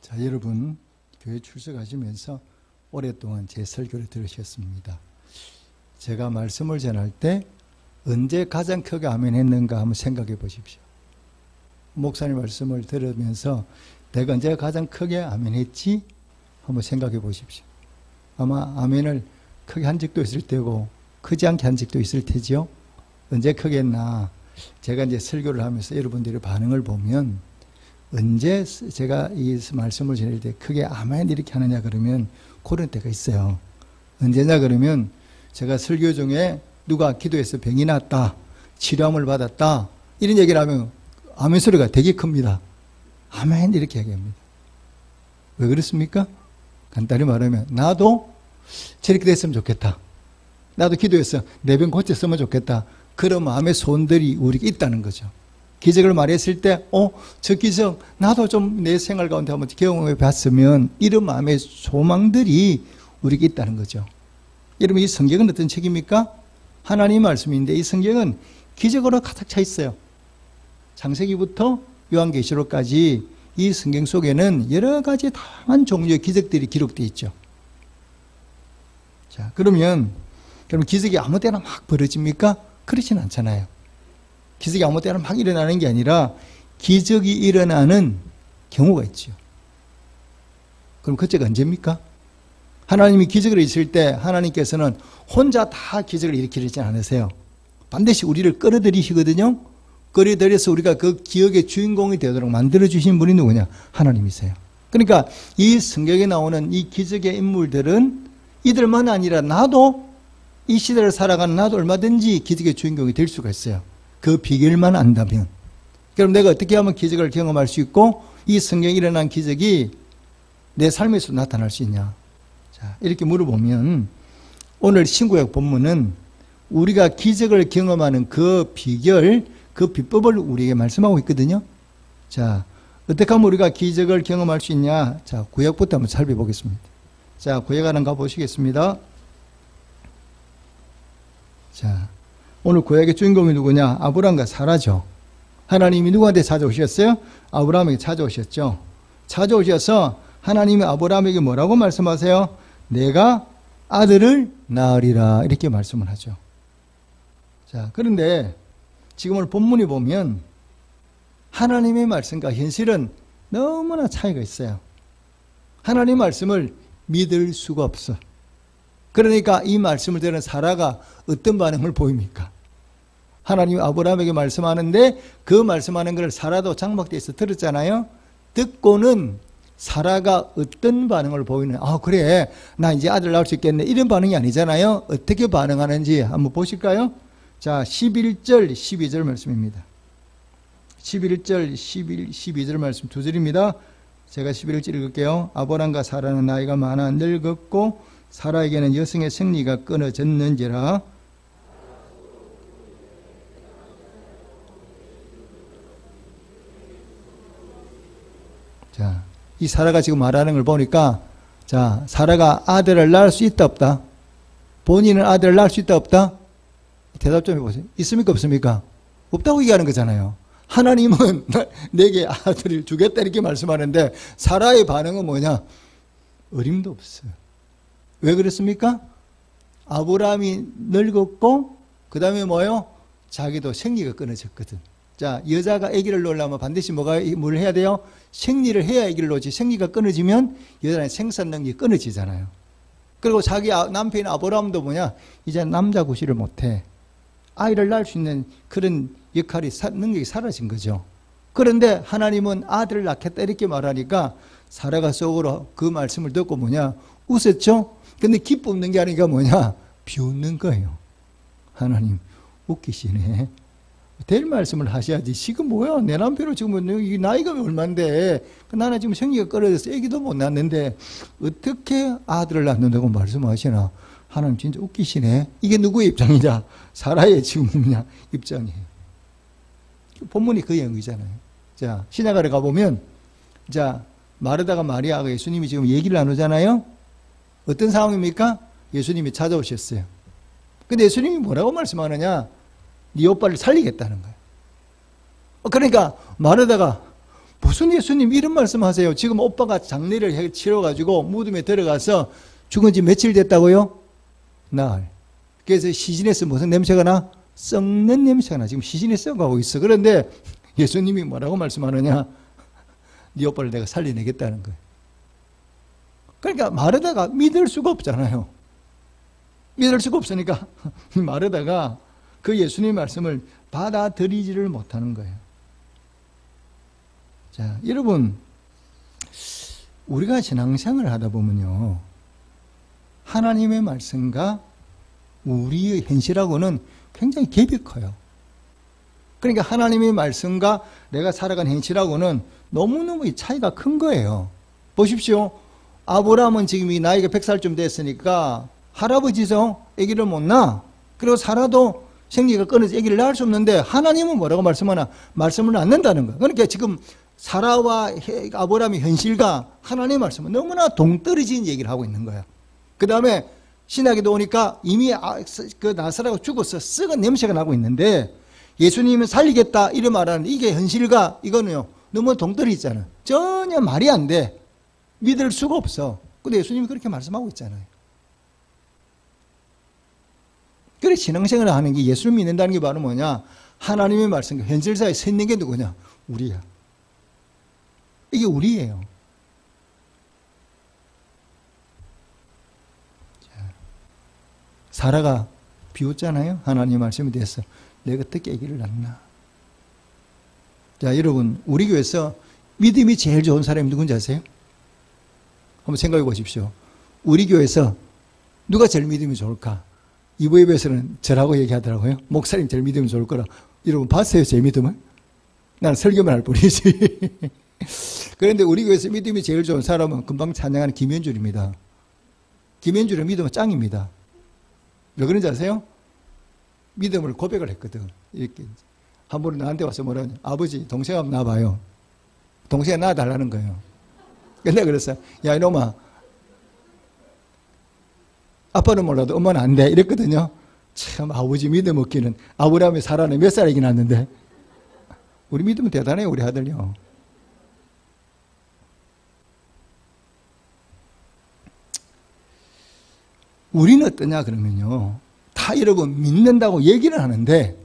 자, 여러분 교회 출석하시면서 오랫동안 제 설교를 들으셨습니다. 제가 말씀을 전할 때 언제 가장 크게 아멘 했는가 한번 생각해 보십시오. 목사님 말씀을 들으면서 내가 언제 가장 크게 아멘 했지? 한번 생각해 보십시오. 아마 아멘을 크게 한 적도 있을 테고 크지 않게 한 적도 있을 테지요. 언제 크게 했나? 제가 이제 설교를 하면서 여러분들의 반응을 보면 언제 제가 이 말씀을 전할 때 크게 아멘 이렇게 하느냐 그러면 그런 때가 있어요. 언제냐 그러면 제가 설교 중에 누가 기도해서 병이 났다, 치료함을 받았다 이런 얘기를 하면 아멘 소리가 되게 큽니다. 아멘 이렇게 얘기합니다. 왜 그렇습니까? 간단히 말하면 나도 저렇게 됐으면 좋겠다. 나도 기도해서 내 병 고쳤으면 좋겠다. 그런 마음의 소원들이 우리가 있다는 거죠. 기적을 말했을 때 저 기적 나도 좀 내 생활 가운데 한번 경험해 봤으면 이런 마음의 소망들이 우리가 있다는 거죠. 여러분 이 성경은 어떤 책입니까? 하나님 말씀인데 이 성경은 기적으로 가득 차 있어요. 창세기부터 요한계시록까지 이 성경 속에는 여러 가지 다양한 종류의 기적들이 기록되어 있죠. 자, 그러면 기적이 아무 때나 막 벌어집니까? 그렇진 않잖아요. 기적이 아무 때나 막 일어나는 게 아니라 기적이 일어나는 경우가 있죠. 그럼 그때가 언제입니까? 하나님이 기적을 있을 때 하나님께서는 혼자 다 기적을 일으키지 않으세요. 반드시 우리를 끌어들이시거든요. 끌어들여서 우리가 그 기억의 주인공이 되도록 만들어주신 분이 누구냐? 하나님이세요. 그러니까 이 성경에 나오는 이 기적의 인물들은 이들만 아니라 나도 이 시대를 살아가는 나도 얼마든지 기적의 주인공이 될 수가 있어요. 그 비결만 안다면. 그럼 내가 어떻게 하면 기적을 경험할 수 있고 이 성경에 일어난 기적이 내 삶에서 나타날 수 있냐. 자, 이렇게 물어보면 오늘 신구약 본문은 우리가 기적을 경험하는 그 비결, 그 비법을 우리에게 말씀하고 있거든요. 자, 어떻게 하면 우리가 기적을 경험할 수 있냐. 자, 구약부터 한번 살펴보겠습니다. 자, 구약 하나 가보시겠습니다. 자, 오늘 구약의 주인공이 누구냐? 아브람과 사라죠. 하나님이 누구한테 찾아오셨어요? 아브람에게 찾아오셨죠. 찾아오셔서 하나님이 아브람에게 뭐라고 말씀하세요? 내가 아들을 낳으리라 이렇게 말씀을 하죠. 자, 그런데 지금 오늘 본문에 보면 하나님의 말씀과 현실은 너무나 차이가 있어요. 하나님의 말씀을 믿을 수가 없어. 그러니까 이 말씀을 들은 사라가 어떤 반응을 보입니까? 하나님이 아브라함에게 말씀하는데 그 말씀하는 것을 사라도 장막대에서 들었잖아요. 듣고는 사라가 어떤 반응을 보이는, 그래 나 이제 아들 낳을 수 있겠네 이런 반응이 아니잖아요. 어떻게 반응하는지 한번 보실까요? 자, 11절 12절 말씀입니다. 11절 12절 말씀 두 절입니다. 제가 11절 읽을게요. 아브람과 사라는 나이가 많아 늙었고 사라에게는 여성의 생리가 끊어졌는지라. 자, 이 사라가 지금 말하는 걸 보니까, 자, 사라가 아들을 낳을 수 있다 없다? 본인은 아들을 낳을 수 있다 없다? 대답 좀 해보세요. 있습니까 없습니까? 없다고 얘기하는 거잖아요. 하나님은 내게 아들을 주겠다 이렇게 말씀하는데 사라의 반응은 뭐냐? 어림도 없어요. 왜 그렇습니까? 아브라함이 늙었고 그 다음에 뭐요? 자기도 생리가 끊어졌거든. 자, 여자가 아기를 놓으려면 반드시 뭘 해야 돼요? 생리를 해야 아기를 놓지. 생리가 끊어지면 여자의 생산 능력이 끊어지잖아요. 그리고 자기 남편인 아브라함도 뭐냐? 이제 남자 구실을 못해. 아이를 낳을 수 있는 그런 역할이 능력이 사라진 거죠. 그런데 하나님은 아들을 낳겠다 이렇게 말하니까 사라가 속으로 그 말씀을 듣고 뭐냐? 웃었죠? 근데 기쁨 없는 게 아니라 뭐냐? 비웃는 거예요. 하나님 웃기시네. 될 말씀을 하셔야지. 지금 뭐야? 내 남편은 지금 나이가 얼만데 나는 지금 생리가 끊어져서 애기도 못 낳는데 어떻게 아들을 낳는다고 말씀하시나? 하나님 진짜 웃기시네. 이게 누구의 입장이냐? 사라의 지금 뭐냐? 입장이에요. 본문이 그 얘기잖아요. 자, 신약가를 가보면 자, 마르다가 마리아가 예수님이 지금 얘기를 나누잖아요. 어떤 상황입니까? 예수님이 찾아오셨어요. 근데 예수님이 뭐라고 말씀하느냐? 네 오빠를 살리겠다는 거예요. 그러니까 마르다가 무슨 예수님 이런 말씀하세요? 지금 오빠가 장례를 치러가지고 무덤에 들어가서 죽은 지 며칠 됐다고요? 나흘. 그래서 시신에서 무슨 냄새가 나? 썩는 냄새가 나. 지금 시신이 썩어가고 있어. 그런데 예수님이 뭐라고 말씀하느냐? 네 오빠를 내가 살려내겠다는 거예요. 그러니까 마르다가 믿을 수가 없잖아요. 믿을 수가 없으니까 마르다가 그 예수님의 말씀을 받아들이지를 못하는 거예요. 자, 여러분, 우리가 신앙생활을 하다 보면요, 하나님의 말씀과 우리의 현실하고는 굉장히 갭이 커요. 그러니까 하나님의 말씀과 내가 살아간 현실하고는 너무너무 차이가 큰 거예요. 보십시오. 아브라함은 지금 이 나이가 100살쯤 됐으니까 할아버지죠. 아기를 못 낳아. 그리고 살아도 생리가 끊어서 아기를 낳을 수 없는데 하나님은 뭐라고 말씀하나? 말씀을 낳는다는 거예요. 그러니까 지금 사라와 아브라함의 현실과 하나님의 말씀은 너무나 동떨어진 얘기를 하고 있는 거예요. 그 다음에 신학에도 오니까 이미 그 나사라가 죽어서 썩은 냄새가 나고 있는데 예수님은 살리겠다 이런 말하는데 이게 현실과 이거는요 너무 동떨어지잖아요. 전혀 말이 안 돼. 믿을 수가 없어. 근데 예수님이 그렇게 말씀하고 있잖아요. 그래 신앙생활을 하는 게 예수를 믿는다는 게 바로 뭐냐? 하나님의 말씀과 현실사에 서 있는 게 누구냐? 우리야. 이게 우리예요. 사라가 비웃잖아요. 하나님 말씀에 대해서. 내가 어떻게 아기를 낳나. 자, 여러분, 우리 교회에서 믿음이 제일 좋은 사람이 누군지 아세요? 한번 생각해 보십시오. 우리 교회에서 누가 제일 믿음이 좋을까? 이부예배에서는 저라고 얘기하더라고요. 목사님 제일 믿음이 좋을 거라. 여러분 봤어요? 제 믿음을? 나는 설교만 할 뿐이지. 그런데 우리 교회에서 믿음이 제일 좋은 사람은 금방 찬양하는 김현줄입니다. 김현줄의 믿음은 짱입니다. 왜 그런지 아세요? 믿음을 고백을 했거든. 이렇게. 한 번은 나한테 와서 뭐라냐. 아버지, 동생 한번 낳아봐요. 동생이 낳아달라는 거예요. 근데 그랬어요. 야, 이놈아. 아빠는 몰라도 엄마는 안 돼. 이랬거든요. 참, 아버지 믿음 없기는. 아브라함이 사라는 몇 살이긴 났는데. 우리 믿음은 대단해요, 우리 아들요. 우리는 어떠냐, 그러면요. 다 여러분 믿는다고 얘기를 하는데,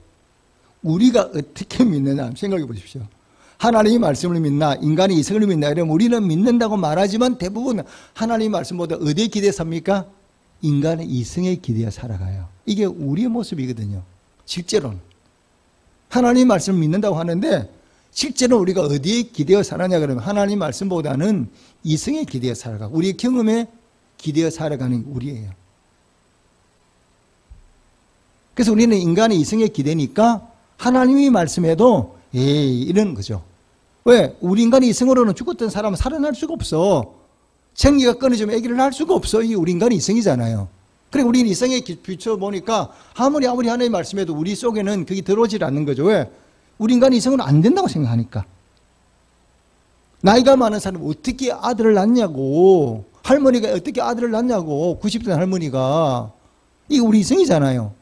우리가 어떻게 믿느냐, 생각해 보십시오. 하나님의 말씀을 믿나, 인간의 이성을 믿나, 이러면 우리는 믿는다고 말하지만 대부분 하나님의 말씀보다 어디에 기대어 삽니까? 인간의 이성에 기대어 살아가요. 이게 우리의 모습이거든요. 실제로는. 하나님의 말씀을 믿는다고 하는데, 실제로 우리가 어디에 기대어 살아냐 그러면 하나님 말씀보다는 이성에 기대어 살아가고 우리의 경험에 기대어 살아가는 게 우리예요. 그래서 우리는 인간의 이성에 기대니까 하나님의 말씀에도 에이 이러는 거죠. 왜? 우리 인간의 이성으로는 죽었던 사람은 살아날 수가 없어. 생리가 끊어지면 아기를 낳을 수가 없어. 이게 우리 인간의 이성이잖아요. 그래 우리는 이성에 비춰보니까 아무리 하나님의 말씀에도 우리 속에는 그게 들어오질 않는 거죠. 왜? 우리 인간의 이성은 안 된다고 생각하니까. 나이가 많은 사람은 어떻게 아들을 낳냐고. 할머니가 어떻게 아들을 낳냐고. 90대 할머니가. 이게 우리 이성이잖아요.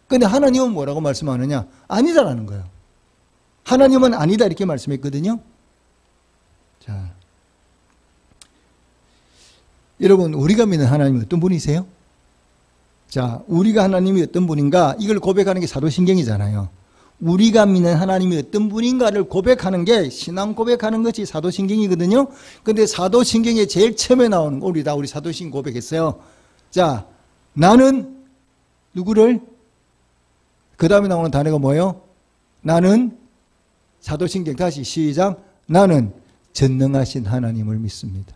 근데 하나님은 뭐라고 말씀하느냐? 아니다라는 거예요. 하나님은 아니다 이렇게 말씀했거든요. 자, 여러분 우리가 믿는 하나님은 어떤 분이세요? 자, 우리가 하나님이 어떤 분인가 이걸 고백하는 게 사도신경이잖아요. 우리가 믿는 하나님이 어떤 분인가를 고백하는 게 신앙 고백하는 것이 사도신경이거든요. 근데 사도신경에 제일 처음에 나오는 거 우리 사도신경 고백했어요. 자, 나는 누구를? 그 다음에 나오는 단어가 뭐예요? 나는 사도신경 다시 시작. 나는 전능하신 하나님을 믿습니다.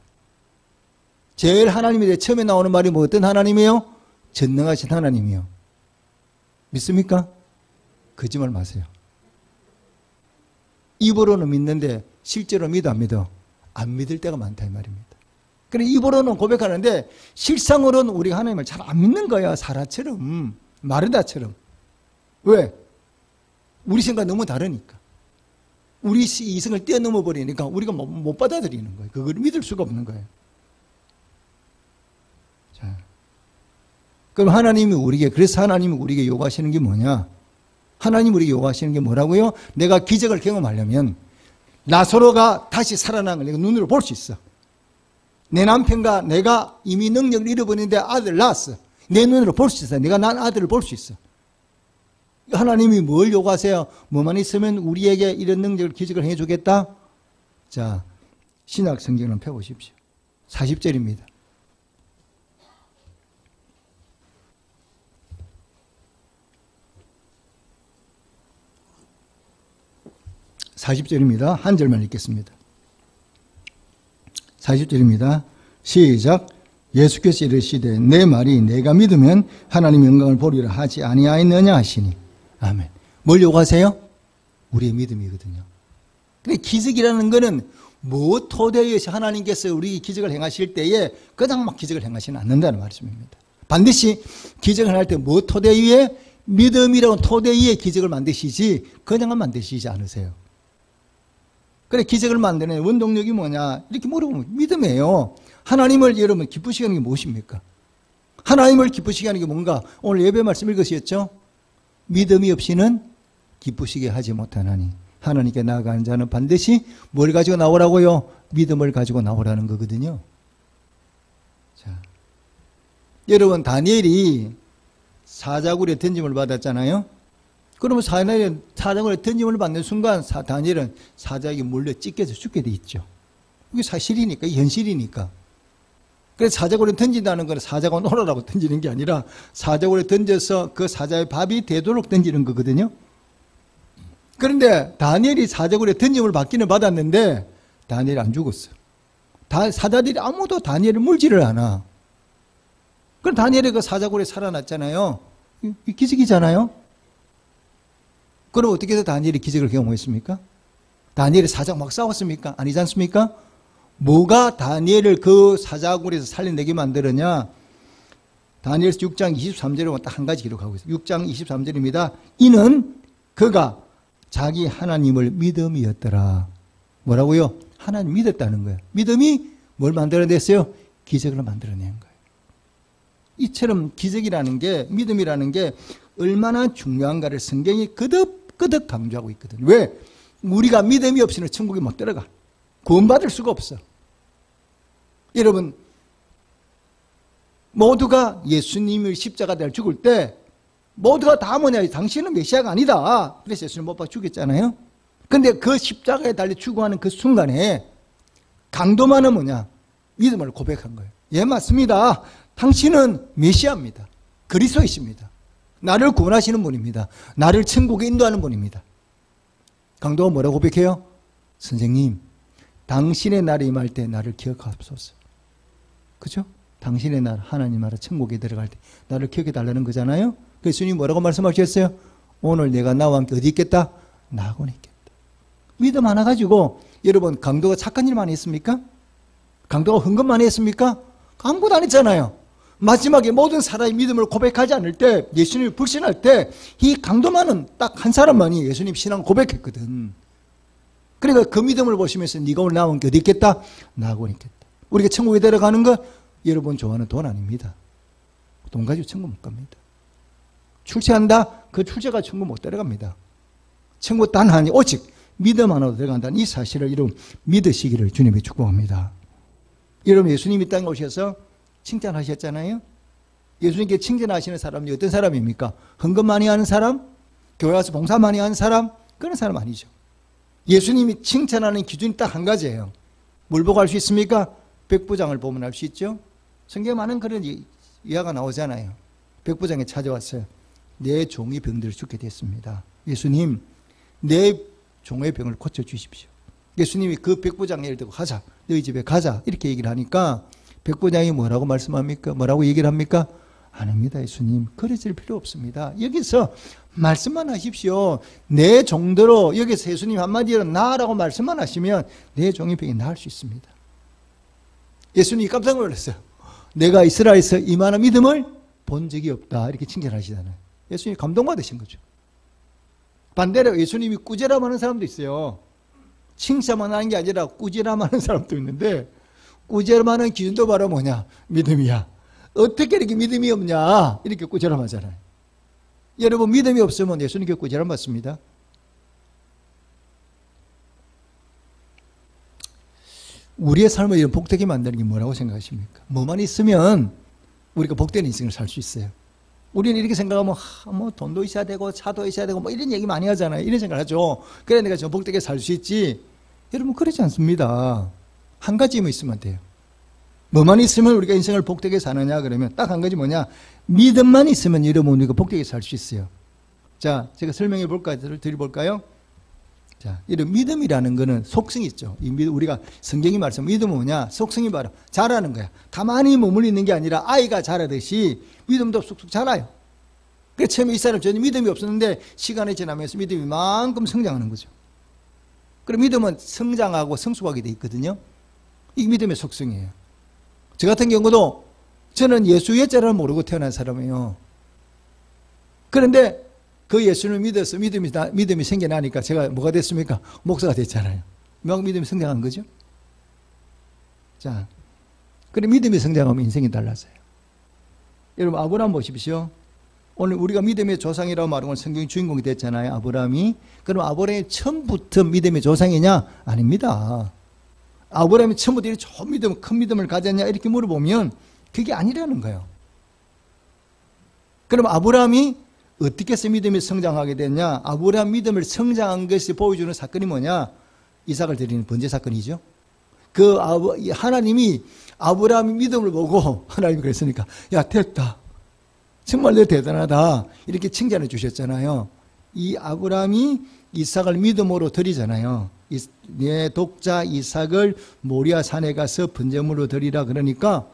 제일 하나님에 대해 처음에 나오는 말이 뭐 어떤 하나님이에요? 전능하신 하나님이요. 믿습니까? 거짓말 마세요. 입으로는 믿는데 실제로 믿어 안 믿어? 안 믿을 때가 많다 이 말입니다. 그래 입으로는 고백하는데 실상으로는 우리가 하나님을 잘 안 믿는 거야. 사라처럼 마르다처럼. 왜? 우리 생각 너무 다르니까. 우리 이성을 뛰어넘어 버리니까 우리가 못 받아들이는 거예요. 그걸 믿을 수가 없는 거예요. 자, 그럼 하나님이 우리에게 그래서 하나님이 우리에게 요구하시는 게 뭐냐? 하나님 우리에게 요구하시는 게 뭐라고요? 내가 기적을 경험하려면 나사로가 다시 살아난 걸 내가 눈으로 볼 수 있어. 내 남편과 내가 이미 능력을 잃어버리는데 아들을 낳았어. 내 눈으로 볼 수 있어. 내가 난 아들을 볼 수 있어. 하나님이 뭘 요구하세요? 뭐만 있으면 우리에게 이런 능력을 기적을 해주겠다? 자, 신약 성경을 펴보십시오. 40절입니다. 한 절만 읽겠습니다. 40절입니다. 시작. 예수께서 이르시되 내 말이 내가 믿으면 하나님의 영광을 보리라 하지 아니하였느냐 하시니. 아멘. 뭘 요구하세요? 우리의 믿음이거든요. 근데 기적이라는 거는 뭐 토대에서 하나님께서 우리 기적을 행하실 때에 그냥 막 기적을 행하시는 않는다는 말씀입니다. 반드시 기적을 할 때 뭐 토대 위에 믿음이라는 토대 위에 기적을 만드시지 그냥은 만드시지 않으세요. 그래 기적을 만드는 원동력이 뭐냐 이렇게 물어보면 믿음이에요. 하나님을 여러분 기쁘시게 하는 게 무엇입니까? 하나님을 기쁘시게 하는 게 뭔가 오늘 예배 말씀 읽으셨죠? 믿음이 없이는 기쁘시게 하지 못하나니 하나님께 나아가는 자는 반드시 뭘 가지고 나오라고요? 믿음을 가지고 나오라는 거거든요. 자, 여러분 다니엘이 사자굴에 던짐을 받았잖아요. 그러면 사자굴에 던짐을 받는 순간 다니엘은 사자에게 몰려 찢겨서 죽게 돼 있죠. 이게 사실이니까, 현실이니까. 그래서 사자굴에 던진다는 건 사자가 놀아라고 던지는 게 아니라 사자굴에 던져서 그 사자의 밥이 되도록 던지는 거거든요. 그런데 다니엘이 사자굴에 던짐을 받기는 받았는데 다니엘이 안 죽었어요. 사자들이 아무도 다니엘을 물지를 않아. 그럼 다니엘이 그 사자굴에 살아났잖아요. 이 기적이잖아요. 그럼 어떻게 해서 다니엘이 기적을 경험했습니까? 다니엘이 사자와 막 싸웠습니까? 아니지 않습니까? 뭐가 다니엘을 그 사자굴에서 살려내게 만들었냐? 다니엘서 6장 23절에 보면 딱 한 가지 기록하고 있어요. 6장 23절입니다. 이는 그가 자기 하나님을 믿음이었더라. 뭐라고요? 하나님 믿었다는 거예요. 믿음이 뭘 만들어냈어요? 기적을 만들어낸 거예요. 이처럼 기적이라는 게, 믿음이라는 게 얼마나 중요한가를 성경이 거듭 강조하고 있거든요. 왜? 우리가 믿음이 없이는 천국에 못 들어가. 구원받을 수가 없어. 여러분, 모두가 예수님을 십자가에 죽을 때 모두가 다 뭐냐, 당신은 메시아가 아니다. 그래서 예수님 못 박아 죽였잖아요. 근데 그 십자가에 달려 죽어가는 그 순간에 강도만은 뭐냐, 믿음을 고백한 거예요. 예, 맞습니다. 당신은 메시아입니다. 그리스도이십니다. 나를 구원하시는 분입니다. 나를 천국에 인도하는 분입니다. 강도가 뭐라고 고백해요? 선생님, 당신의 날이 임할 때 나를 기억하옵소서. 그죠? 당신의 날, 하나님 나라 천국에 들어갈 때 나를 기억해 달라는 거잖아요. 그래서 주님 뭐라고 말씀하셨어요? 오늘 내가 나와 함께 어디 있겠다? 나하고 있겠다. 믿음 하나 가지고 여러분 강도가 착한 일 많이 했습니까? 강도가 헌금 많이 했습니까? 아무것도 안 했잖아요. 마지막에 모든 사람의 믿음을 고백하지 않을 때, 예수님을 불신할 때 이 강도만은 딱 한 사람만이 예수님 신앙 고백했거든. 그러니까 그 믿음을 보시면서 네가 오늘 나와 함께 어디 있겠다? 나하고 있겠다. 우리가 천국에 데려가는 거 여러분 좋아하는 돈 아닙니다. 돈 가지고 천국 못 갑니다. 출세한다? 그 출세가 천국 못 데려갑니다. 천국 단 하나니 오직 믿음 하나로 들어간다는 이 사실을 여러분 믿으시기를 주님이 축복합니다. 여러분 예수님이 땅에 오셔서 칭찬하셨잖아요. 예수님께 칭찬하시는 사람이 어떤 사람입니까? 헌금 많이 하는 사람? 교회 와서 봉사 많이 하는 사람? 그런 사람 아니죠. 예수님이 칭찬하는 기준이 딱 한 가지예요. 뭘 보고 알 수 있습니까? 백부장을 보면 알 수 있죠. 성경에 많은 그런 이야기가 나오잖아요. 백부장이 찾아왔어요. 내 종이 병들어 죽게 됐습니다. 예수님, 내 종의 병을 고쳐주십시오. 예수님이 그 백부장을 들고 가자, 너희 집에 가자 이렇게 얘기를 하니까 백부장이 뭐라고 말씀합니까? 뭐라고 얘기를 합니까? 아닙니다, 예수님. 그러실 필요 없습니다. 여기서 말씀만 하십시오. 내 종대로 여기서 예수님 한마디로 나라고 말씀만 하시면 내 종의 병이 나을 수 있습니다. 예수님이 깜짝 놀랐어요. 내가 이스라엘에서 이만한 믿음을 본 적이 없다 이렇게 칭찬하시잖아요. 예수님이 감동받으신 거죠. 반대로 예수님이 꾸지람하는 사람도 있어요. 칭찬만 하는 게 아니라 꾸지람하는 사람도 있는데 꾸지람하는 기준도 바로 뭐냐? 믿음이야. 어떻게 이렇게 믿음이 없냐? 이렇게 꾸지람하잖아요. 여러분, 믿음이 없으면 예수님께 꾸지람 받습니다. 우리의 삶을 이런 복되게 만드는 게 뭐라고 생각하십니까? 뭐만 있으면 우리가 복된 인생을 살 수 있어요. 우리는 이렇게 생각하면 뭐 돈도 있어야 되고 차도 있어야 되고 뭐 이런 얘기 많이 하잖아요. 이런 생각을 하죠. 그래 내가 저 복되게 살 수 있지. 여러분 그렇지 않습니다. 한 가지만 있으면 돼요. 뭐만 있으면 우리가 인생을 복되게 사느냐 그러면 딱 한 가지 뭐냐. 믿음만 있으면 여러분 우리가 복되게 살 수 있어요. 자, 제가 설명해 볼까요? 드려볼까요? 자, 이런 믿음이라는 거는 속성이 있죠. 우리가 성경이 말씀 믿음은 뭐냐? 속성이 바로 자라는 거야. 가만히 머물러 있는 게 아니라 아이가 자라듯이 믿음도 쑥쑥 자라요. 그래서 처음에 이 사람 전혀 믿음이 없었는데 시간이 지나면서 믿음이 이만큼 성장하는 거죠. 그럼 믿음은 성장하고 성숙하게 돼 있거든요. 이게 믿음의 속성이에요. 저 같은 경우도 저는 예수의 자를 모르고 태어난 사람이에요. 그런데 그 예수를 믿어서 믿음이 생겨나니까 제가 뭐가 됐습니까? 목사가 됐잖아요. 믿음이 성장한 거죠. 자, 그래 믿음이 성장하면 인생이 달라져요. 여러분 아브라함 보십시오. 오늘 우리가 믿음의 조상이라고 말하는 건 성경의 주인공이 됐잖아요. 아브라함이. 그럼 아브라함이 처음부터 믿음의 조상이냐? 아닙니다. 아브라함이 처음부터 이렇게 좋은 믿음, 큰 믿음을 가졌냐? 이렇게 물어보면 그게 아니라는 거예요. 그럼 아브라함이 어떻게 해서 믿음이 성장하게 됐냐? 아브라함 믿음을 성장한 것이 보여주는 사건이 뭐냐? 이삭을 드리는 번제 사건이죠. 하나님이 아브라함의 믿음을 보고 하나님이 그랬으니까 야 됐다. 정말 너 대단하다. 이렇게 칭찬해 주셨잖아요. 이 아브라함이 이삭을 믿음으로 드리잖아요. 내 독자 이삭을 모리아 산에 가서 번제물로 드리라 그러니까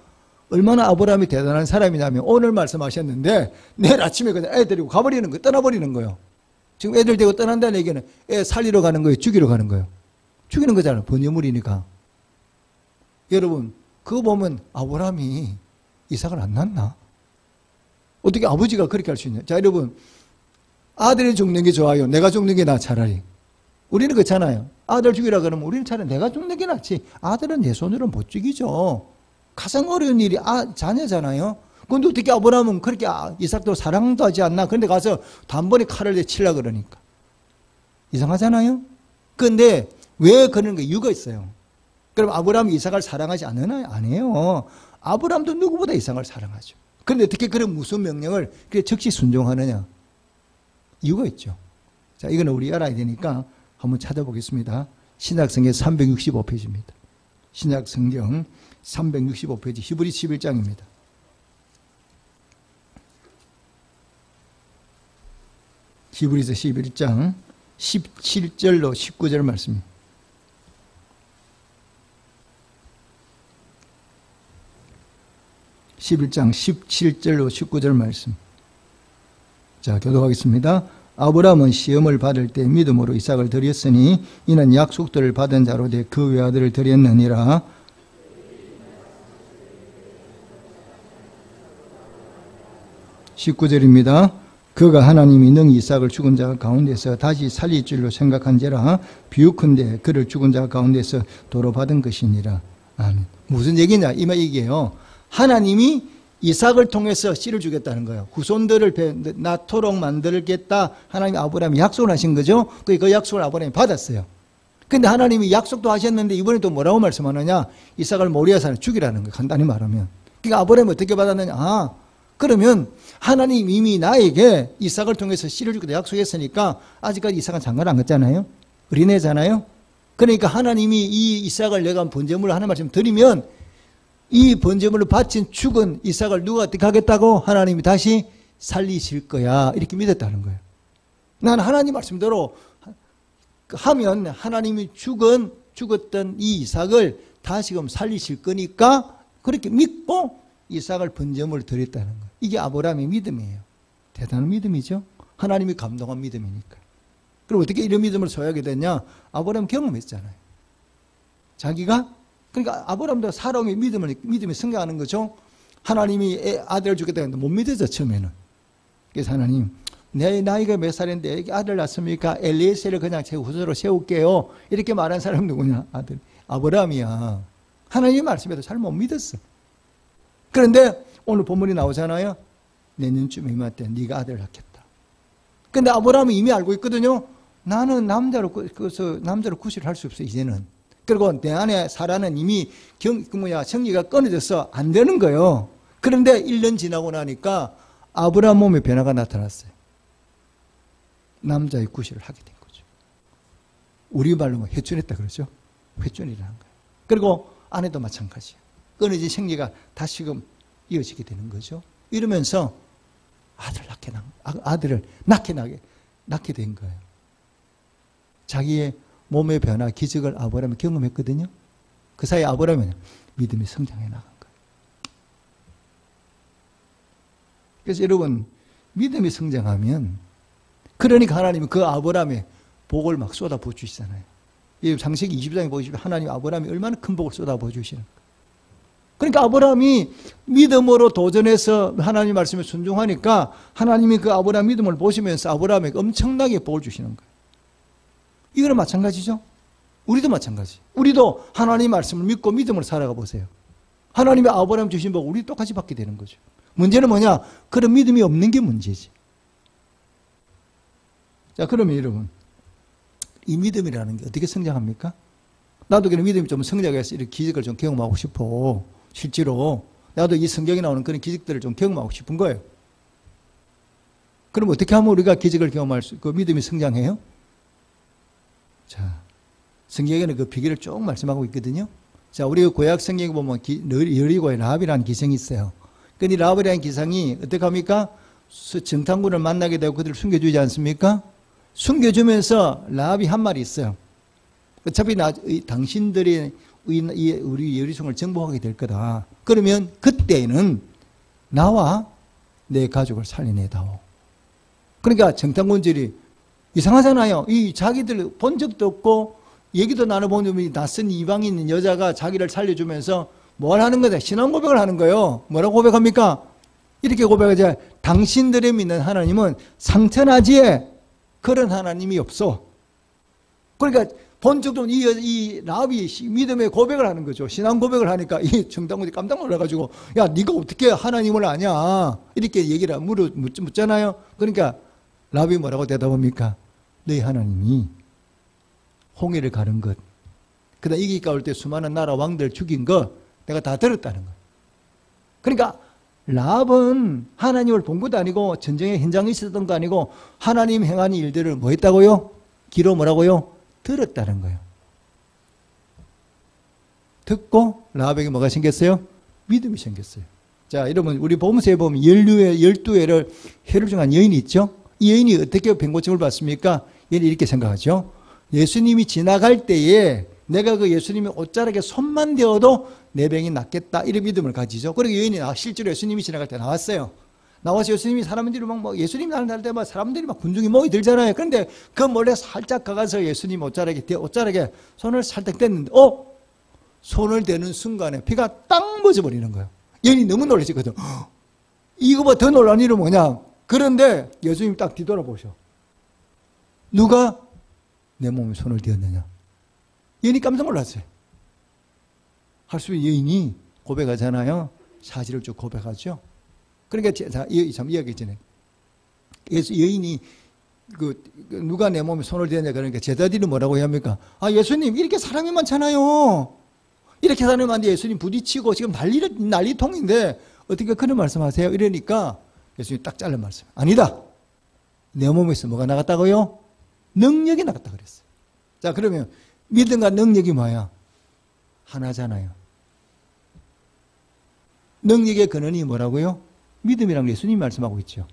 얼마나 아브라함이 대단한 사람이냐면 오늘 말씀하셨는데 내일 아침에 그냥 애 데리고 가버리는 거예요. 떠나버리는 거예요. 지금 애들 데리고 떠난다는 얘기는 애 살리러 가는 거예요. 죽이러 가는 거예요. 죽이는 거잖아요. 번제물이니까. 여러분 그거 보면 아브라함이 이삭을 안 낳나? 어떻게 아버지가 그렇게 할 수 있냐? 자 여러분 아들이 죽는 게 좋아요? 내가 죽는 게 나 차라리. 우리는 그렇잖아요. 아들 죽이라 그러면 우리는 차라리 내가 죽는 게 낫지. 아들은 내 손으로 못 죽이죠. 가장 어려운 일이 자녀잖아요. 그런데 어떻게 아브라함은 그렇게 이삭도 사랑도 하지 않나? 그런데 가서 단번에 칼을 내치려 그러니까. 이상하잖아요? 그런데 왜 그런 게 이유가 있어요. 그럼 아브라함이 이삭을 사랑하지 않으나요? 아니에요. 아브라함도 누구보다 이삭을 사랑하죠. 그런데 어떻게 그런 무슨 명령을 그렇게 즉시 순종하느냐? 이유가 있죠. 자, 이거는 우리 알아야 되니까 한번 찾아보겠습니다. 신약성경 365페이지입니다. 신약성경 365페이지 히브리 11장입니다. 히브리서 11장 17절로 19절 말씀입니다. (11장) 17절로 19절 말씀. 자, 교독하겠습니다. 아브라함은 시험을 받을 때 믿음으로 이삭을 드렸으니 이는 약속들을 받은 자로 돼 그 외아들을 드렸느니라. 19절입니다. 그가 하나님이 능히 이삭을 죽은 자 가운데서 다시 살릴 줄로 생각한지라 비유컨대 그를 죽은 자 가운데서 도로 받은 것이니라. 아멘. 무슨 얘기냐? 이 말 얘기예요. 하나님이 이삭을 통해서 씨를 주겠다는 거예요. 후손들을 낳도록 만들겠다. 하나님이 아브라함이 약속을 하신 거죠. 그 약속을 아브라함이 받았어요. 근데 하나님이 약속도 하셨는데 이번에 또 뭐라고 말씀하느냐? 이삭을 모리아 산에 죽이라는 거예요. 간단히 말하면. 그러니까 아브라함이 어떻게 받았느냐? 그러면 하나님 이미 나에게 이삭을 통해서 씨를 주겠다 약속했으니까 아직까지 이삭은 장가를 안 갔잖아요. 어린애잖아요. 그러니까 하나님이 이 이삭을 내가 번제물을 하는 말씀 드리면 이 번제물을 바친 죽은 이삭을 누가 어떻게 하겠다고? 하나님이 다시 살리실 거야. 이렇게 믿었다는 거예요. 나는 하나님 말씀대로 하면 하나님이 죽었던 이 이삭을 다시금 살리실 거니까 그렇게 믿고 이삭을 번제물을 드렸다는 거예요. 이게 아브라함의 믿음이에요. 대단한 믿음이죠. 하나님이 감동한 믿음이니까. 그럼 어떻게 이런 믿음을 소유하게 됐냐? 아브라함 경험했잖아요. 자기가 그러니까 아브라함도 사람의 믿음이 성장하는 거죠. 하나님이 아들을 주겠다 했는데 못 믿어져 처음에는. 그래서 하나님 내 나이가 몇 살인데 아들 낳습니까? 엘리에셀을 그냥 제 후손으로 세울게요. 이렇게 말한 사람 누구냐? 아들 아브라함이야. 하나님의 말씀에도 잘 못 믿었어. 그런데 오늘 본문이 나오잖아요. 내년쯤에 이맘때 네가 아들을 낳겠다. 근데 아브라함이 이미 알고 있거든요. 나는 남자로 구실을 할 수 없어 이제는. 그리고 내 안에 사라는 이미 생리가 끊어져서 안 되는 거예요. 그런데 1년 지나고 나니까 아브라함 몸에 변화가 나타났어요. 남자의 구실을 하게 된 거죠. 우리 말로 뭐 회춘했다 그러죠. 회춘이라는 거예요. 그리고 아내도 마찬가지예요. 끊어진 생리가 다시금 이어지게 되는 거죠. 이러면서 아들을 낳게 된 거예요. 자기의 몸의 변화, 기적을 아브라함이 경험했거든요. 그 사이에 아브라함은 믿음이 성장해 나간 거예요. 그래서 여러분, 믿음이 성장하면, 그러니까 하나님은 그 아브라함의 복을 막 쏟아부어 주시잖아요. 창세기 20장에 보시면 하나님 아브라함이 얼마나 큰 복을 쏟아부어 주시는 거예요. 그러니까 아브라함이 믿음으로 도전해서 하나님 말씀에 순종하니까 하나님이 그 아브라함 믿음을 보시면서 아브라함에게 엄청나게 복을 주시는 거예요. 이거는 마찬가지죠. 우리도 마찬가지. 우리도 하나님 말씀을 믿고 믿음으로 살아가 보세요. 하나님이 아브라함 주신 복 우리 똑같이 받게 되는 거죠. 문제는 뭐냐? 그런 믿음이 없는 게 문제지. 자, 그러면 여러분, 이 믿음이라는 게 어떻게 성장합니까? 나도 그런 믿음이 좀 성장해서 이렇게 기적을 좀 경험하고 싶어. 실제로 나도 이 성경에 나오는 그런 기적들을 좀 경험하고 싶은 거예요. 그럼 어떻게 하면 우리가 기적을 경험할 수, 그 믿음이 성장해요? 자, 성경에는 그 비결을 쭉 말씀하고 있거든요. 자, 우리 구약 성경에 보면 여리고의 라합이라는 기생이 있어요. 근데 라합이라는 기생이 어떻게 합니까? 정탐꾼을 만나게 되고 그들을 숨겨주지 않습니까? 숨겨주면서 라합이 한 말이 있어요. 어차피 당신들이 우리 여리성을 정복하게 될 거다. 그러면 그때는 나와 내 가족을 살려내다오. 그러니까 정탐꾼들이 이상하잖아요. 이 자기들 본 적도 없고 얘기도 나눠본 낯선 이방인 여자가 자기를 살려주면서 뭘 하는 거다? 신앙 고백을 하는 거예요. 뭐라고 고백합니까? 이렇게 고백하죠. 당신들의 믿는 하나님은 상천하지에 그런 하나님이 없어. 그러니까 본 적도 이 라합이 믿음의 고백을 하는 거죠. 신앙 고백을 하니까 이 정당군이 깜짝 놀라가지고 야 네가 어떻게 하나님을 아냐 이렇게 얘기를 묻잖아요. 그러니까 라합이 뭐라고 대답합니까? 너희 하나님이 홍해를 가른 것, 그다음 이기 가올 때 수많은 나라 왕들 죽인 것 내가 다 들었다는 거예요. 그러니까 라합은 하나님을 본 것도 아니고 전쟁의 현장에 있었던 거 아니고 하나님 행하는 일들을 뭐 했다고요? 귀로 뭐라고요? 들었다는 거예요. 듣고 라합에게 뭐가 생겼어요? 믿음이 생겼어요. 자, 여러분 우리 보험서에 보면 12회를 혈을 중한 여인이 있죠? 이 여인이 어떻게 병고침을 받습니까? 얘는 이렇게 생각하죠. 예수님이 지나갈 때에 내가 그 예수님의 옷자락에 손만 대어도 내 병이 낫겠다 이런 믿음을 가지죠. 그리고 여인이 실제로 예수님이 지나갈 때 나왔어요. 나와서 예수님이 사람들이 막 예수님 나갈 때 막 사람들이 막 군중이 모이 들잖아요. 그런데 그 몰래 살짝 가서 예수님 옷자락에 손을 살짝 댔는데 손을 대는 순간에 피가 딱 멎어버리는 거예요. 여인이 너무 놀라시거든. 이거보다 더 놀란 일은 뭐냐? 그런데 예수님이 딱 뒤돌아보셔. 누가 내 몸에 손을 대었느냐? 여인이 깜짝 놀랐어요. 할 수 있는 여인이 고백하잖아요. 사실을 쭉 고백하죠. 그러니까 참 이야기 전에 여인이 누가 내 몸에 손을 대느냐 그러니까 제자들이 뭐라고 합니까? 아 예수님 이렇게 사람이 많잖아요. 이렇게 사람이 많은데 예수님 부딪히고 지금 난리통인데 어떻게 그런 말씀하세요? 이러니까 예수님이 딱 잘라 말씀. 아니다. 내 몸에서 뭐가 나갔다고요? 능력이 나갔다 그랬어요. 자 그러면 믿음과 능력이 뭐야? 하나잖아요. 능력의 근원이 뭐라고요? 믿음이라는 게 예수님이 말씀하고 있죠.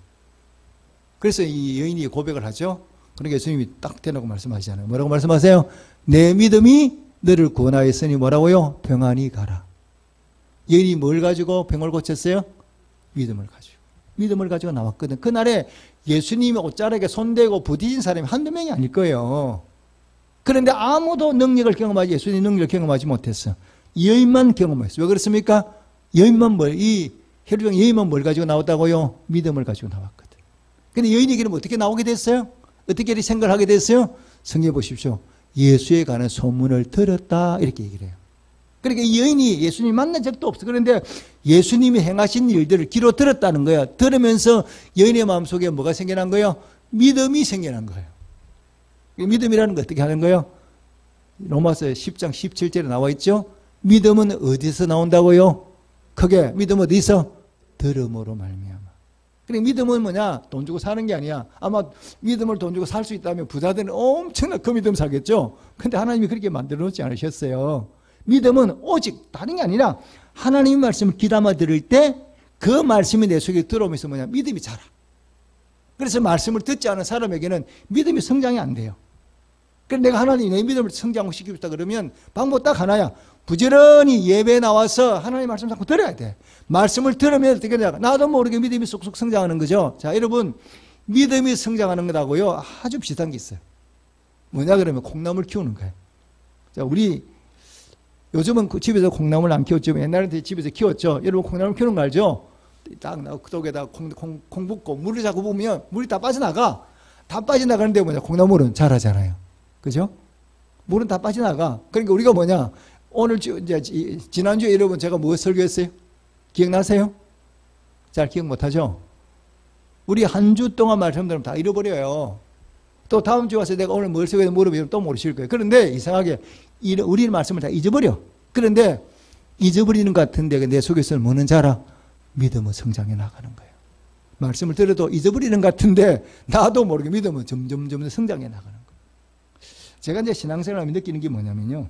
그래서 이 여인이 고백을 하죠. 그러니까 예수님이 딱 대놓고 말씀하시잖아요. 뭐라고 말씀하세요? 내 믿음이 너를 구원하였으니 뭐라고요? 평안히 가라. 여인이 뭘 가지고 병을 고쳤어요? 믿음을 가지고. 믿음을 가지고 나왔거든. 그날에 예수님의 옷자락에 손대고 부딪힌 사람이 한두 명이 아닐 거예요. 그런데 아무도 능력을 경험하지, 예수님의 능력을 경험하지 못했어. 이 여인만 경험했어요. 왜 그렇습니까? 여인만 뭘 가지고 나왔다고요? 믿음을 가지고 나왔거든. 근데 여인에게는 어떻게 나오게 됐어요? 어떻게 생각을 하게 됐어요? 성경에 보십시오. 예수에 관한 소문을 들었다. 이렇게 얘기를 해요. 그러니까 이 여인이 예수님 만난 적도 없어. 그런데 예수님이 행하신 일들을 귀로 들었다는 거야. 들으면서 여인의 마음속에 뭐가 생겨난 거예요? 믿음이 생겨난 거예요. 믿음이라는 거 어떻게 하는 거예요? 로마서 10장 17절에 나와 있죠. 믿음은 어디서 나온다고요? 크게 믿음은 어디서? 들음으로 말미암아. 그러니까 믿음은 뭐냐? 돈 주고 사는 게 아니야. 아마 믿음을 돈 주고 살 수 있다면 부자들은 엄청나게 그 믿음 살겠죠. 근데 하나님이 그렇게 만들어 놓지 않으셨어요. 믿음은 오직 다른 게 아니라 하나님의 말씀을 귀담아 들을 때 그 말씀이 내 속에 들어오면서 뭐냐? 믿음이 자라. 그래서 말씀을 듣지 않은 사람에게는 믿음이 성장이 안 돼요. 그래서 내가 하나님 내 믿음을 성장시키고 싶다 그러면 방법 딱 하나야. 부지런히 예배에 나와서 하나님의 말씀 자꾸 들어야 돼. 말씀을 들으면 어떻게 되냐? 나도 모르게 믿음이 쏙쏙 성장하는 거죠. 자, 여러분 믿음이 성장하는 거하고요 아주 비슷한 게 있어요. 뭐냐 그러면 콩나물 키우는 거예요. 자, 우리 요즘은 집에서 콩나물 안 키웠지만 옛날에 집에서 키웠죠. 여러분 콩나물 키우는 거 알죠? 딱 속에다 콩 붓고 물을 자꾸 부으면 물이 다 빠져나가. 다 빠져나가는데 뭐냐? 콩나물은 자라잖아요. 그죠? 물은 다 빠져나가. 그러니까 우리가 뭐냐? 오늘 이제 지난주에 여러분 제가 뭐 설교했어요? 기억나세요? 잘 기억 못하죠? 우리 한 주 동안 말씀 들으면 다 잃어버려요. 또 다음 주 와서 내가 오늘 뭘 설교했는지 물어보면 또 모르실 거예요. 그런데 이상하게 우리 말씀을 다 잊어버려. 그런데 잊어버리는 것 같은데 내 속에서는 뭐는 자라? 믿음은 성장해 나가는 거예요. 말씀을 들어도 잊어버리는 것 같은데 나도 모르게 믿음은 점점 성장해 나가는 거예요. 제가 이제 신앙생활을 느끼는 게 뭐냐면요.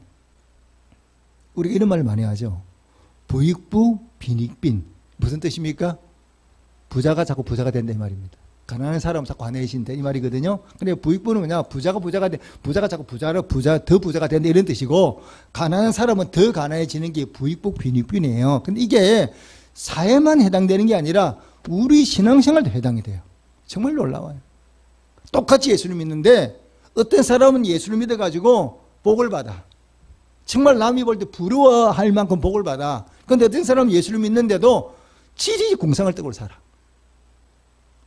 우리가 이런 말을 많이 하죠. 부익부 빈익빈. 무슨 뜻입니까? 부자가 자꾸 부자가 된다 이 말입니다. 가난한 사람은 자꾸 가난해진다 이 말이거든요. 근데 부익부는 뭐냐? 부자가 자꾸 더 부자가 된다 이런 뜻이고, 가난한 사람은 더 가난해지는 게 부익부 빈익빈이에요. 근데 이게 사회만 해당되는 게 아니라 우리 신앙생활도 해당이 돼요. 정말 놀라워요. 똑같이 예수를 믿는데 어떤 사람은 예수를 믿어가지고 복을 받아. 정말 남이 볼 때 부러워할 만큼 복을 받아. 그런데 어떤 사람은 예수를 믿는데도 지리 공상을 뜨고 살아.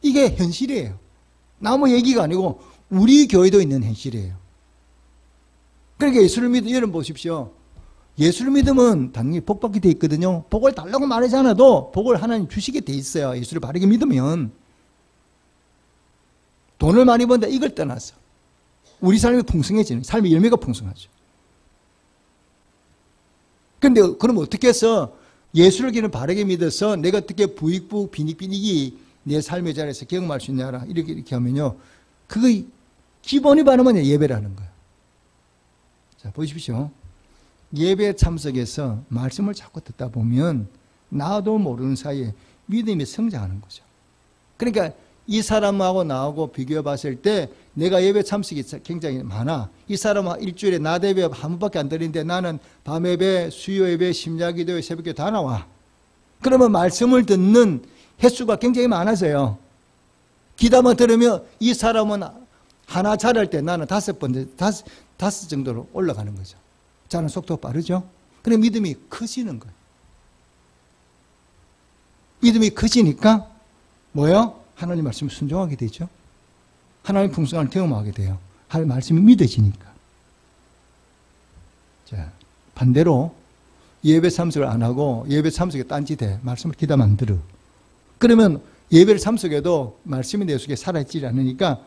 이게 현실이에요. 나무 얘기가 아니고 우리 교회도 있는 현실이에요. 그러니까 예수를 믿으면 여러분 보십시오. 예수를 믿으면 당연히 복받게 돼 있거든요. 복을 달라고 말하지 않아도 복을 하나님 주시게 돼 있어요. 예수를 바르게 믿으면. 돈을 많이 번다 이걸 떠나서 우리 삶이 풍성해지는, 삶의 열매가 풍성하죠. 근데 그럼 어떻게 해서 예수를 그냥 바르게 믿어서 내가 어떻게 부익부 빈익빈익이 내 삶의 자리에서 경험할 수 있냐라 이렇게 하면요. 그거 기본이 바르면 예배라는 거예요. 자, 보십시오. 예배 참석해서 말씀을 자꾸 듣다 보면 나도 모르는 사이에 믿음이 성장하는 거죠. 그러니까 이 사람하고 나하고 비교해 봤을 때 내가 예배 참석이 굉장히 많아. 이 사람은 일주일에 낮 예배 한 번밖에 안 드리는데 나는 밤 예배, 수요 예배, 심야기도, 새벽기도 다 나와. 그러면 말씀을 듣는 횟수가 굉장히 많아져요. 기다만 들으면 이 사람은 하나 잘할 때 나는 다섯 정도로 올라가는 거죠. 자는 속도가 빠르죠. 그래 믿음이 커지는 거예요. 믿음이 커지니까 뭐요? 하나님 말씀을 순종하게 되죠. 하나님 풍성함을 경험하게 돼요. 하나님 말씀이 믿어지니까. 자, 반대로 예배 참석을 안 하고 예배 참석에 딴짓해 말씀을 귀담아 안 들어. 그러면 예배를 참석해도 말씀이 내 속에 살아있지 않으니까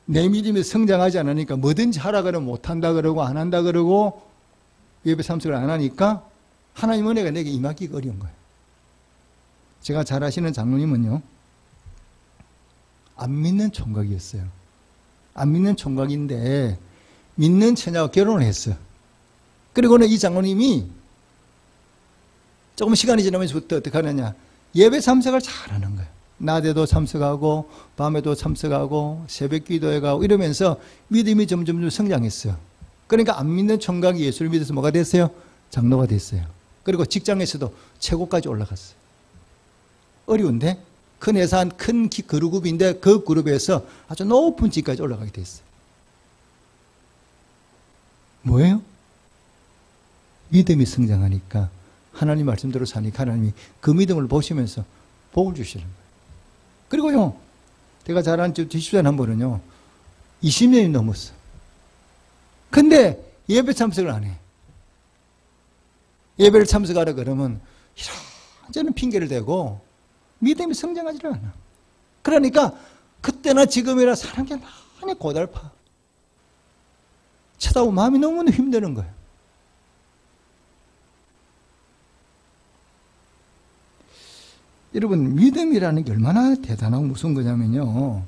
내 믿음이 성장하지 않으니까 뭐든지 하라 그러면 못한다 그러고 안 한다 그러고 예배 참석을 안 하니까 하나님 은혜가 내게 임하기가 어려운 거예요. 제가 잘 아시는 장로님은요. 안 믿는 총각이었어요. 안 믿는 총각인데 믿는 처녀와 결혼을 했어요. 그리고는 이 장로님이 조금 시간이 지나면서부터 어떻게 하느냐. 예배 참석을 잘하는 거예요. 낮에도 참석하고 밤에도 참석하고 새벽 기도회 가고 이러면서 믿음이 점점 성장했어요. 그러니까 안 믿는 총각이 예수를 믿어서 뭐가 됐어요? 장로가 됐어요. 그리고 직장에서도 최고까지 올라갔어요. 어려운데 큰 회사 큰 그룹인데 그 그룹에서 아주 높은 직까지 올라가게 됐어요. 뭐예요? 믿음이 성장하니까 하나님 말씀대로 사니까 하나님이 그 믿음을 보시면서 복을 주시는 거예요. 그리고요, 제가 잘 아는 집주인 한 분은요, 20년이 넘었어. 근데 예배 참석을 안 해. 예배를 참석하라 그러면 이런저런 핑계를 대고 믿음이 성장하지를 않아. 그러니까 그때나 지금이나 사는 게 많이 고달파. 쳐다보면 마음이 너무나 힘드는 거예요. 여러분, 믿음이라는 게 얼마나 대단하고 무서운 거냐면요.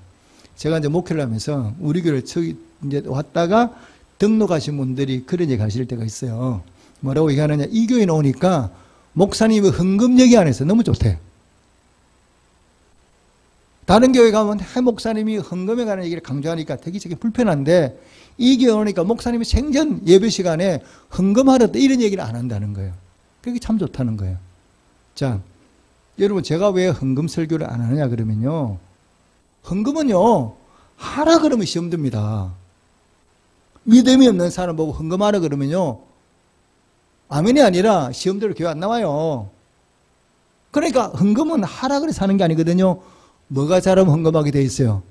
제가 이제 목회를 하면서 우리 교회를 이제 왔다가 등록하신 분들이 그런 얘기 하실 때가 있어요. 뭐라고 얘기하느냐. 이 교회에 오니까 목사님의 헌금 얘기 안 해서 너무 좋대. 다른 교회 가면 목사님이 헌금에 관한 얘기를 강조하니까 되게 불편한데 이 교회 오니까 목사님이 생전 예배 시간에 헌금하랬다 이런 얘기를 안 한다는 거예요. 그게 참 좋다는 거예요. 자, 여러분 제가 왜 헌금 설교를 안 하느냐 그러면요. 헌금은요. 하라 그러면 시험 듭니다. 믿음이 없는 사람 보고 헌금하라 그러면요. 아멘이 아니라 시험대로 교회 안 나와요. 그러니까 헌금은 하라 그래 사는 게 아니거든요. 뭐가 잘하면 헌금하게 돼 있어요.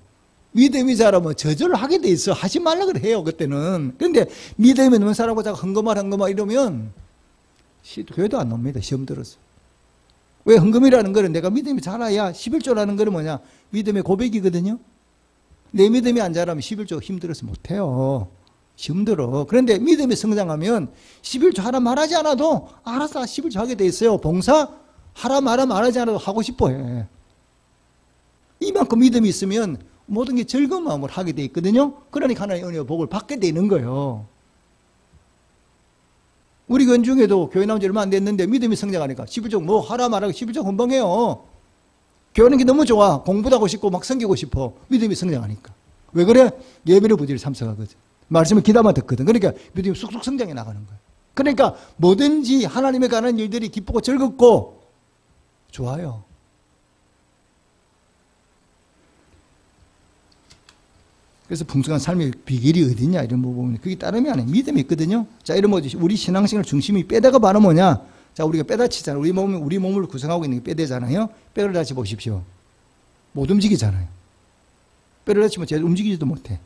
믿음이 잘하면 저절로 하게 돼 있어. 하지 말라 그래 해요 그때는. 그런데 믿음이 없는 사람하고 자꾸 헌금하라 이러면 교회도 안 옵니다. 시험 들어서. 왜 헌금이라는 거는 내가 믿음이 잘해야 11조라는 거는 뭐냐. 믿음의 고백이거든요. 내 믿음이 안 자라면 11조 힘들어서 못해요. 힘들어. 그런데 믿음이 성장하면 11조 하라 말하지 않아도 알아서 11조 하게 돼 있어요. 봉사 하라 말하지 않아도 하고 싶어 해. 이만큼 믿음이 있으면 모든 게 즐거운 마음으로 하게 돼 있거든요. 그러니까 하나님의 은혜와 복을 받게 되는 거예요. 우리 교인 중에도 교회 나온 지 얼마 안 됐는데 믿음이 성장하니까 11조 뭐 하라 말하고 11조 금방해요. 교회는 게 너무 좋아. 공부도 하고 싶고 막 섬기고 싶어. 믿음이 성장하니까. 왜 그래? 예배를 부지런히 참석하거든. 말씀을 기다만 듣거든. 그러니까 믿음이 쑥쑥 성장해 나가는 거예요. 그러니까 뭐든지 하나님에 관한 일들이 기쁘고 즐겁고 좋아요. 그래서 풍성한 삶의 비결이 어디냐 이런 부분은 그게 따름이 아니에요. 믿음이 있거든요. 자, 이런 뭐지? 우리 신앙생활 중심이 뼈대가 바로 뭐냐? 자, 우리가 뼈다 치잖아요. 우리 몸을 구성하고 있는 게 뼈대잖아요. 뼈를 다치 보십시오. 못 움직이잖아요. 뼈를 다치면 제대로 움직이지도 못해.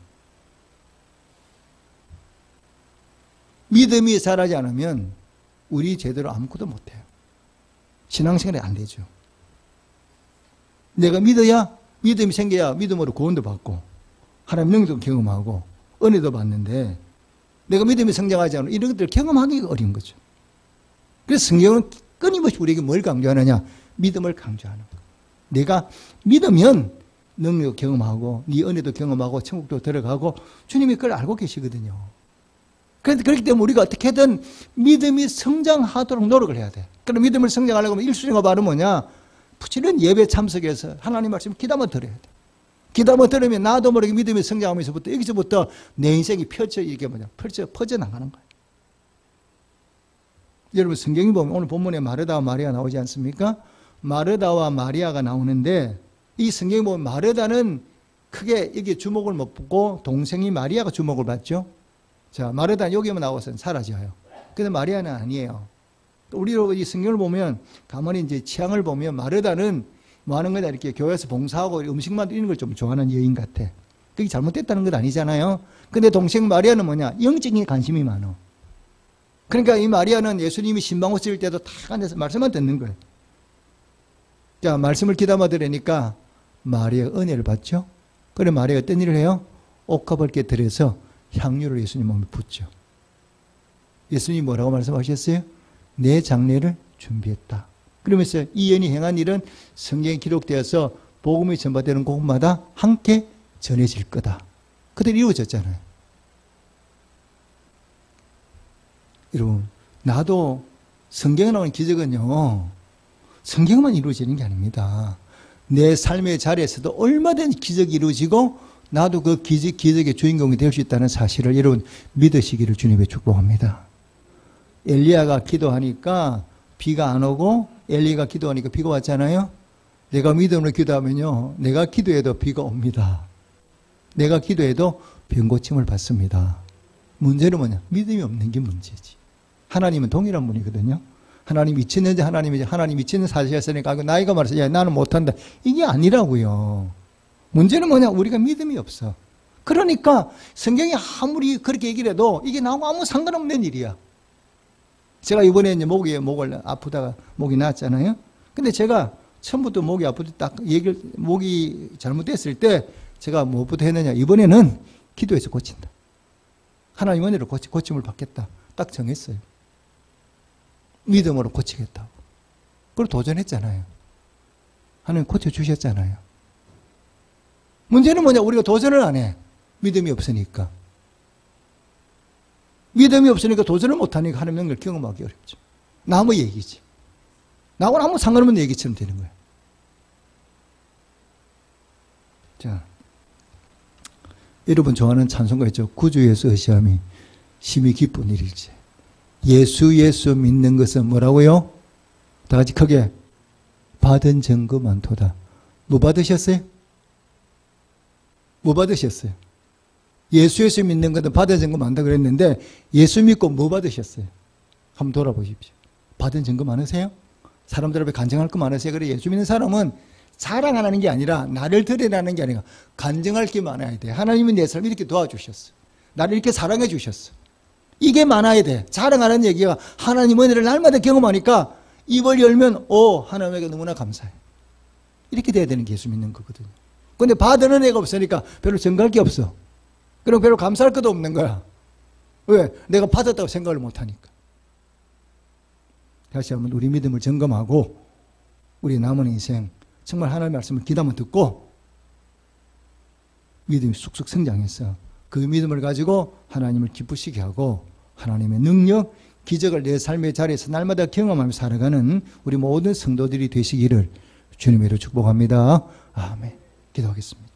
믿음이 자라지 않으면 우리 제대로 아무것도 못해요. 신앙생활이 안 되죠. 내가 믿어야 믿음이 생겨야 믿음으로 구원도 받고 하나님 능력도 경험하고 은혜도 받는데 내가 믿음이 성장하지 않으면 이런 것들을 경험하기가 어려운 거죠. 그래서 성경은 끊임없이 우리에게 뭘 강조하느냐? 믿음을 강조하는 거예요. 내가 믿으면 능력 경험하고 네 은혜도 경험하고 천국도 들어가고 주님이 그걸 알고 계시거든요. 그렇기 때문에 우리가 어떻게든 믿음이 성장하도록 노력을 해야 돼. 그럼 믿음을 성장하려고 하면 1순위가 바로 뭐냐? 부지런히 예배 참석해서 하나님 말씀을 귀담아 들어야 돼. 귀담아 들으면 나도 모르게 믿음이 성장하면서부터 여기서부터 내 인생이 퍼져나가는 거예요. 여러분 성경이 보면 오늘 본문에 마르다와 마리아 나오지 않습니까? 마르다와 마리아가 나오는데 이 성경이 보면 마르다는 크게 여기 주목을 못 받고 동생이 마리아가 주목을 받죠. 자, 마르다는 여기만 나와서는 사라져요. 근데 마리아는 아니에요. 우리로 이 성경을 보면 가만히 이제 취향을 보면 마르다는 뭐 하는 거다 이렇게 교회에서 봉사하고 음식 만드는 걸 좀 좋아하는 여인 같아. 그게 잘못됐다는 건 아니잖아요. 근데 동생 마리아는 뭐냐? 영적인 관심이 많아. 그러니까 이 마리아는 예수님이 신방호 쓸 때도 다 앉아서 말씀만 듣는 거예요. 자, 말씀을 귀담아 들으니까 마리아가 은혜를 받죠. 그래 마리아가 어떤 일을 해요? 옥합을게 들여서 향유를 예수님 몸에 붓죠. 예수님이 뭐라고 말씀하셨어요? 내 장례를 준비했다. 그러면서 이 여인이 행한 일은 성경에 기록되어서 복음이 전파되는 곳마다 함께 전해질 거다. 그대로 이루어졌잖아요. 여러분, 나도 성경에 나오는 기적은요, 성경만 이루어지는 게 아닙니다. 내 삶의 자리에서도 얼마든지 기적이 이루어지고 나도 그 기적의 주인공이 될 수 있다는 사실을 여러분 믿으시기를 주님의 축복합니다. 엘리야가 기도하니까 비가 안 오고 엘리야가 기도하니까 비가 왔잖아요. 내가 믿음으로 기도하면요, 내가 기도해도 비가 옵니다. 내가 기도해도 병고침을 받습니다. 문제는 뭐냐? 믿음이 없는 게 문제지. 하나님은 동일한 분이거든요. 하나님 미쳤는지 하나님 미치는 사실이었으니까 나이가 말해서 야 나는 못한다. 이게 아니라고요. 문제는 뭐냐? 우리가 믿음이 없어. 그러니까 성경이 아무리 그렇게 얘기를 해도 이게 나하고 아무 상관없는 일이야. 제가 이번에 이제 목을 아프다가 목이 나았잖아요. 근데 제가 처음부터 목이 아프다 딱 목이 잘못됐을 때 제가 무엇부터 했느냐? 이번에는 기도해서 고친다. 하나님 은혜로 고침을 받겠다. 딱 정했어요. 믿음으로 고치겠다고. 그걸 도전했잖아요. 하나님 고쳐주셨잖아요. 문제는 뭐냐? 우리가 도전을 안 해. 믿음이 없으니까. 믿음이 없으니까 도전을 못하니까 하나님의 걸 경험하기 어렵죠. 남의 얘기지. 나하고는 아무 상관없는 얘기처럼 되는 거예요. 자, 여러분 좋아하는 찬송가 있죠. 구주 예수 의시함이 심히 기쁜 일일지. 예수 믿는 것은 뭐라고요? 다 같이 크게 받은 증거 많도다. 뭐 받으셨어요? 뭐 받으셨어요? 예수 믿는 것은 받은 증거 많다 그랬는데 예수 믿고 뭐 받으셨어요? 한번 돌아보십시오. 받은 증거 많으세요? 사람들 앞에 간증할 거 많으세요? 그래 예수 믿는 사람은 자랑하는 게 아니라 나를 드러내는 게 아니라 간증할 게 많아야 돼. 하나님은 내 삶을 이렇게 도와주셨어. 나를 이렇게 사랑해 주셨어. 이게 많아야 돼. 자랑하는 얘기가 하나님 은혜를 날마다 경험하니까 입을 열면 하나님에게 너무나 감사해. 이렇게 돼야 되는 게 예수 믿는 거거든요. 근데 받은 은혜가 없으니까 별로 증거할 게 없어. 그럼 별로 감사할 것도 없는 거야. 왜? 내가 받았다고 생각을 못하니까. 다시 한번 우리 믿음을 점검하고 우리 남은 인생 정말 하나님의 말씀을 귀담아 듣고 믿음이 쑥쑥 성장해서 그 믿음을 가지고 하나님을 기쁘시게 하고 하나님의 능력, 기적을 내 삶의 자리에서 날마다 경험하며 살아가는 우리 모든 성도들이 되시기를 주님으로 축복합니다. 아멘. 기도하겠습니다.